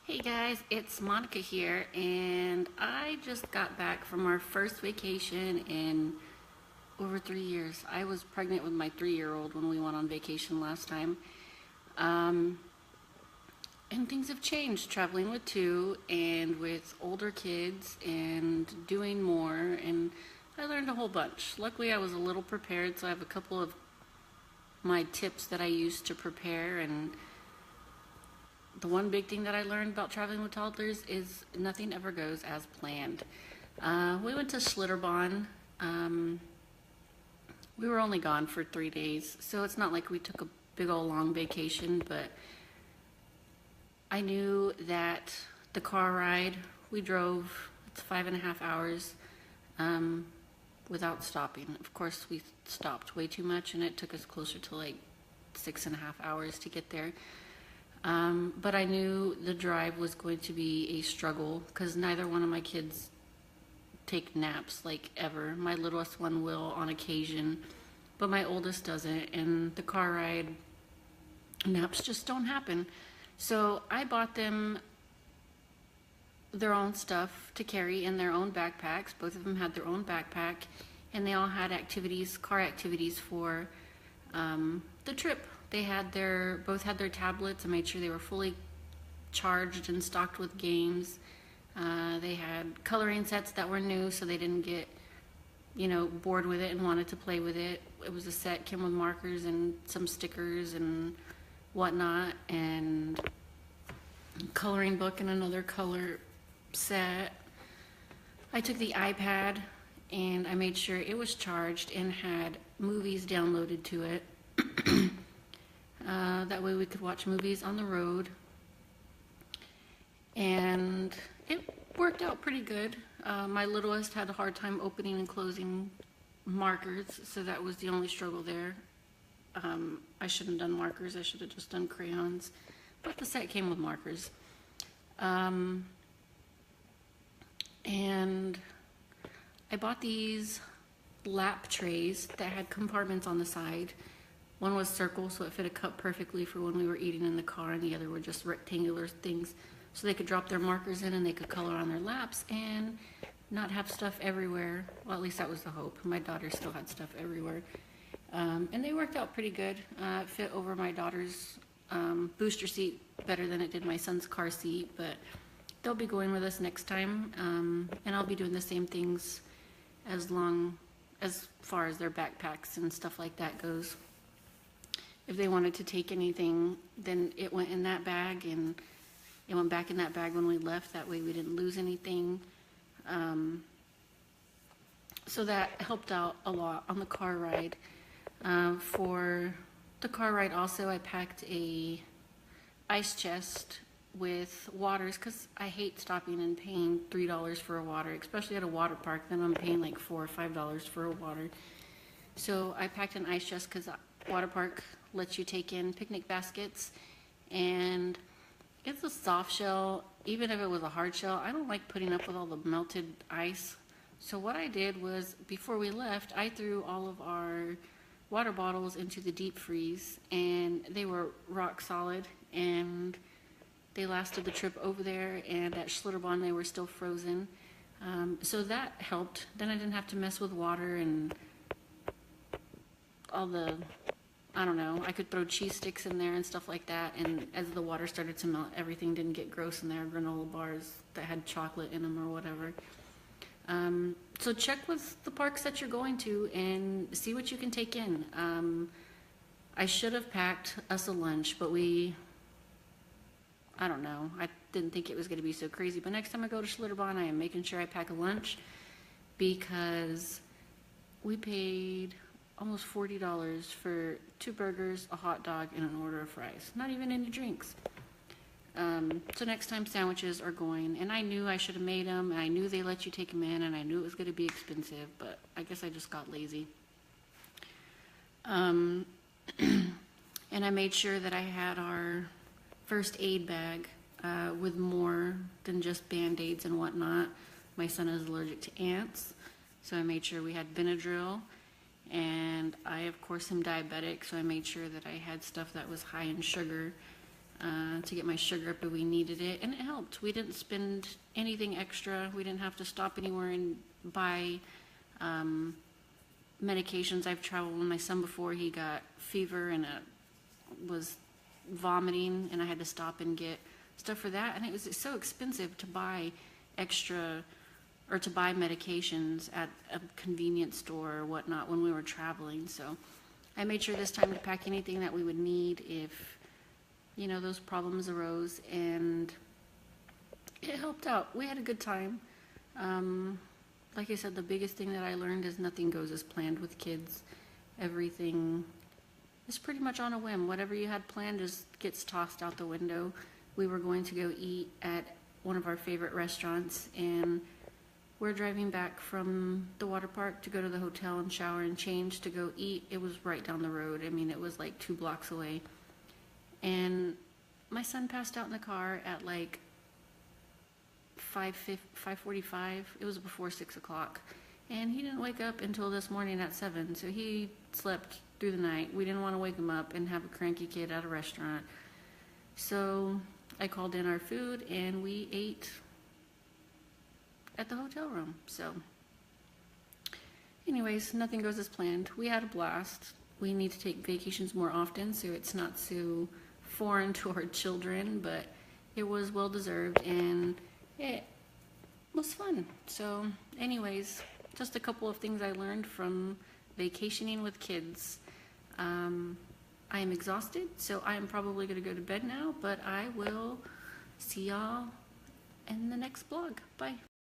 Hey guys, it's Monica here, and I just got back from our first vacation in over 3 years. I was pregnant with my 3-year-old when we went on vacation last time. Um, and things have changed traveling with two and with older kids and doing more, and I learned a whole bunch. Luckily, I was a little prepared, so I have a couple of my tips that I use to prepare. And the one big thing that I learned about traveling with toddlers is nothing ever goes as planned. We went to Schlitterbahn. Um, we were only gone for 3 days, so it's not like we took a big old long vacation, but I knew that the car ride, we drove, it's 5.5 hours without stopping. Of course, we stopped way too much, and it took us closer to like 6.5 hours to get there. But I knew the drive was going to be a struggle because neither one of my kids take naps like ever. My littlest one will on occasion, but my oldest doesn't, and the car ride naps just don't happen. So I bought them their own stuff to carry in their own backpacks. Both of them had their own backpack, and they all had activities, car activities for the trip. They had both had their tablets. I made sure they were fully charged and stocked with games. They had coloring sets that were new, so they didn't get, bored with it and wanted to play with it. It was a set, came with markers and some stickers and whatnot, and coloring book and another color set. I took the iPad and I made sure it was charged and had movies downloaded to it. That way we could watch movies on the road. And it worked out pretty good. My littlest had a hard time opening and closing markers, so that was the only struggle there. I shouldn't have done markers, I should have just done crayons. But the set came with markers. And I bought these lap trays that had compartments on the side. One was circle, so it fit a cup perfectly for when we were eating in the car, and the other were just rectangular things, so they could drop their markers in and they could color on their laps and not have stuff everywhere. Well, at least that was the hope. My daughter still had stuff everywhere. And they worked out pretty good. It fit over my daughter's booster seat better than it did my son's car seat, but they'll be going with us next time, and I'll be doing the same things as far as their backpacks and stuff like that goes. If they wanted to take anything, then it went in that bag, and it went back in that bag when we left. That way we didn't lose anything. So that helped out a lot on the car ride. For the car ride also, I packed a ice chest with waters, because I hate stopping and paying $3 for a water, especially at a water park. Then I'm paying like $4 or $5 for a water. So I packed an ice chest because water park lets you take in picnic baskets, and it's a soft shell. Even if it was a hard shell, I don't like putting up with all the melted ice. So what I did was, before we left, I threw all of our water bottles into the deep freeze, and they were rock solid, and they lasted the trip over there, and at Schlitterbahn they were still frozen. So that helped. Then I didn't have to mess with water and all the, I don't know, I could throw cheese sticks in there and stuff like that, and as the water started to melt, everything didn't get gross in there, granola bars that had chocolate in them or whatever. So check with the parks that you're going to and see what you can take in. I should have packed us a lunch, but I don't know, I didn't think it was going to be so crazy, but next time I go to Schlitterbahn, I am making sure I pack a lunch, because we paid almost $40 for 2 burgers, a hot dog, and an order of fries. Not even any drinks. So next time sandwiches are going, and I knew I should have made them, and I knew they let you take them in, and I knew it was going to be expensive, but I guess I just got lazy. And I made sure that I had our first aid bag with more than just Band-Aids and whatnot. My son is allergic to ants, so I made sure we had Benadryl. And I, of course, am diabetic, so I made sure that I had stuff that was high in sugar. to get my sugar up if we needed it, and it helped. We didn't spend anything extra. We didn't have to stop anywhere and buy medications. I've traveled with my son before. He got fever and was vomiting, and I had to stop and get stuff for that, and it was so expensive to buy extra or to buy medications at a convenience store or whatnot when we were traveling. So I made sure this time to pack anything that we would need if, you know, those problems arose, and it helped out. We had a good time. Like I said, the biggest thing that I learned is nothing goes as planned with kids. Everything is pretty much on a whim. Whatever you had planned just gets tossed out the window. We were going to go eat at one of our favorite restaurants, and we're driving back from the water park to go to the hotel and shower and change to go eat. It was right down the road. I mean, it was like 2 blocks away. And my son passed out in the car at like 5:45. It was before 6 o'clock. And he didn't wake up until this morning at 7. So he slept through the night. We didn't want to wake him up and have a cranky kid at a restaurant. So I called in our food and we ate at the hotel room. So anyways, nothing goes as planned. We had a blast. We need to take vacations more often so it's not so foreign to our children, but it was well deserved and it was fun. So anyways, just a couple of things I learned from vacationing with kids. I am exhausted, so I am probably going to go to bed now, but I will see y'all in the next vlog. Bye.